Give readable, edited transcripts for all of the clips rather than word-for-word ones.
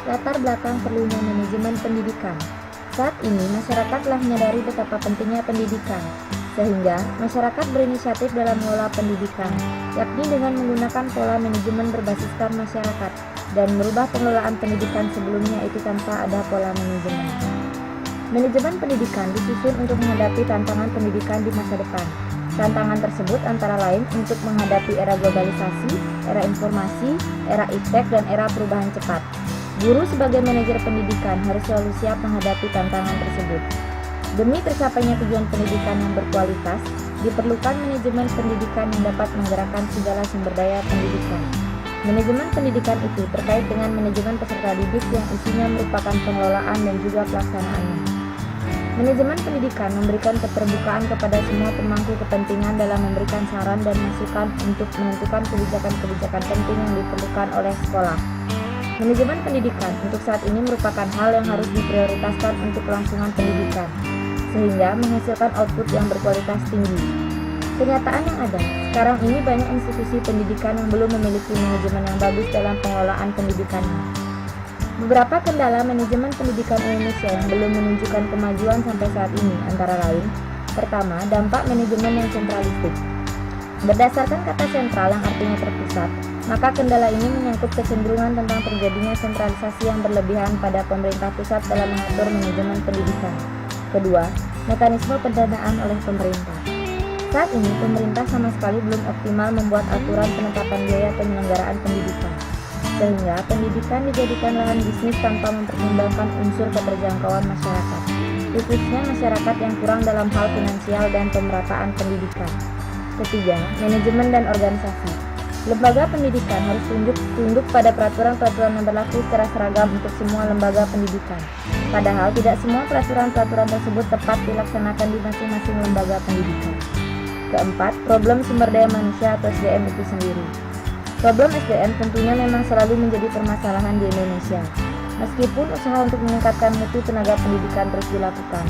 Latar belakang perlunya manajemen pendidikan. Saat ini, masyarakat telah menyadari betapa pentingnya pendidikan, sehingga masyarakat berinisiatif dalam mengelola pendidikan, yakni dengan menggunakan pola manajemen berbasiskan masyarakat dan merubah pengelolaan pendidikan sebelumnya itu tanpa ada pola manajemen. Manajemen pendidikan disusun untuk menghadapi tantangan pendidikan di masa depan. Tantangan tersebut antara lain untuk menghadapi era globalisasi, era informasi, era iptek, dan era perubahan cepat. Guru sebagai manajer pendidikan harus selalu siap menghadapi tantangan tersebut. Demi tercapainya tujuan pendidikan yang berkualitas, diperlukan manajemen pendidikan yang dapat menggerakkan segala sumber daya pendidikan. Manajemen pendidikan itu terkait dengan manajemen peserta didik yang isinya merupakan pengelolaan dan juga pelaksanaannya. Manajemen pendidikan memberikan keterbukaan kepada semua pemangku kepentingan dalam memberikan saran dan masukan untuk menentukan kebijakan-kebijakan penting yang diperlukan oleh sekolah. Manajemen pendidikan untuk saat ini merupakan hal yang harus diprioritaskan untuk kelangsungan pendidikan, sehingga menghasilkan output yang berkualitas tinggi. Kenyataan yang ada, sekarang ini banyak institusi pendidikan yang belum memiliki manajemen yang bagus dalam pengelolaan pendidikannya. Beberapa kendala manajemen pendidikan Indonesia yang belum menunjukkan kemajuan sampai saat ini antara lain: pertama, dampak manajemen yang sentralistik. Berdasarkan kata sentral yang artinya terpusat, maka kendala ini menyangkut kecenderungan tentang terjadinya sentralisasi yang berlebihan pada pemerintah pusat dalam mengatur manajemen pendidikan. Kedua, mekanisme pendanaan oleh pemerintah. Saat ini, pemerintah sama sekali belum optimal membuat aturan penetapan biaya penyelenggaraan pendidikan, sehingga pendidikan dijadikan lahan bisnis tanpa mempertimbangkan unsur keterjangkauan masyarakat, khususnya masyarakat yang kurang dalam hal finansial dan pemerataan pendidikan. Ketiga, manajemen dan organisasi. Lembaga pendidikan harus tunduk pada peraturan-peraturan yang berlaku secara seragam untuk semua lembaga pendidikan. Padahal tidak semua peraturan-peraturan tersebut tepat dilaksanakan di masing-masing lembaga pendidikan. Keempat, problem sumber daya manusia atau SDM itu sendiri. Problem SDM tentunya memang selalu menjadi permasalahan di Indonesia. Meskipun usaha untuk meningkatkan mutu tenaga pendidikan terus dilakukan,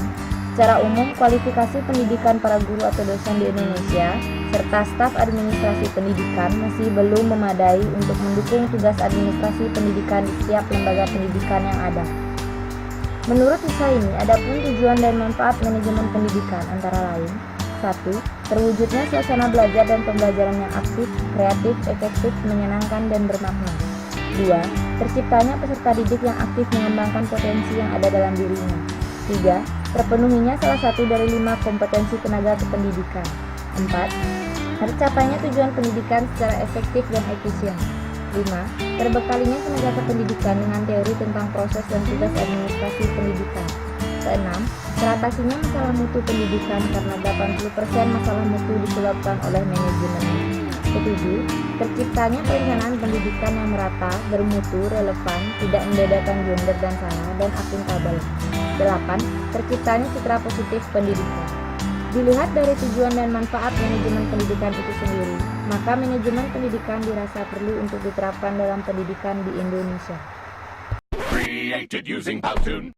secara umum kualifikasi pendidikan para guru atau dosen di Indonesia serta staf administrasi pendidikan masih belum memadai untuk mendukung tugas administrasi pendidikan di setiap lembaga pendidikan yang ada. Menurut usaha ini, adapun tujuan dan manfaat manajemen pendidikan antara lain: 1. Terwujudnya suasana belajar dan pembelajaran yang aktif, kreatif, efektif, menyenangkan, dan bermakna. 2. Terciptanya peserta didik yang aktif mengembangkan potensi yang ada dalam dirinya. 3. Terpenuhinya salah satu dari 5 kompetensi tenaga kependidikan. 4. Tercapainya tujuan pendidikan secara efektif dan efisien. 5. Terbekalinya tenaga kependidikan dengan teori tentang proses dan tugas administrasi pendidikan. 6. Teratasinya masalah mutu pendidikan karena 80% masalah mutu disebabkan oleh manajemennya. 7. Terciptanya perencanaan pendidikan yang merata, bermutu, relevan, tidak membedakan gender dan sarana, dan akuntabel. 8. Terciptanya citra positif pendidikan. Dilihat dari tujuan dan manfaat manajemen pendidikan itu sendiri, maka manajemen pendidikan dirasa perlu untuk diterapkan dalam pendidikan di Indonesia. Created using Powtoon.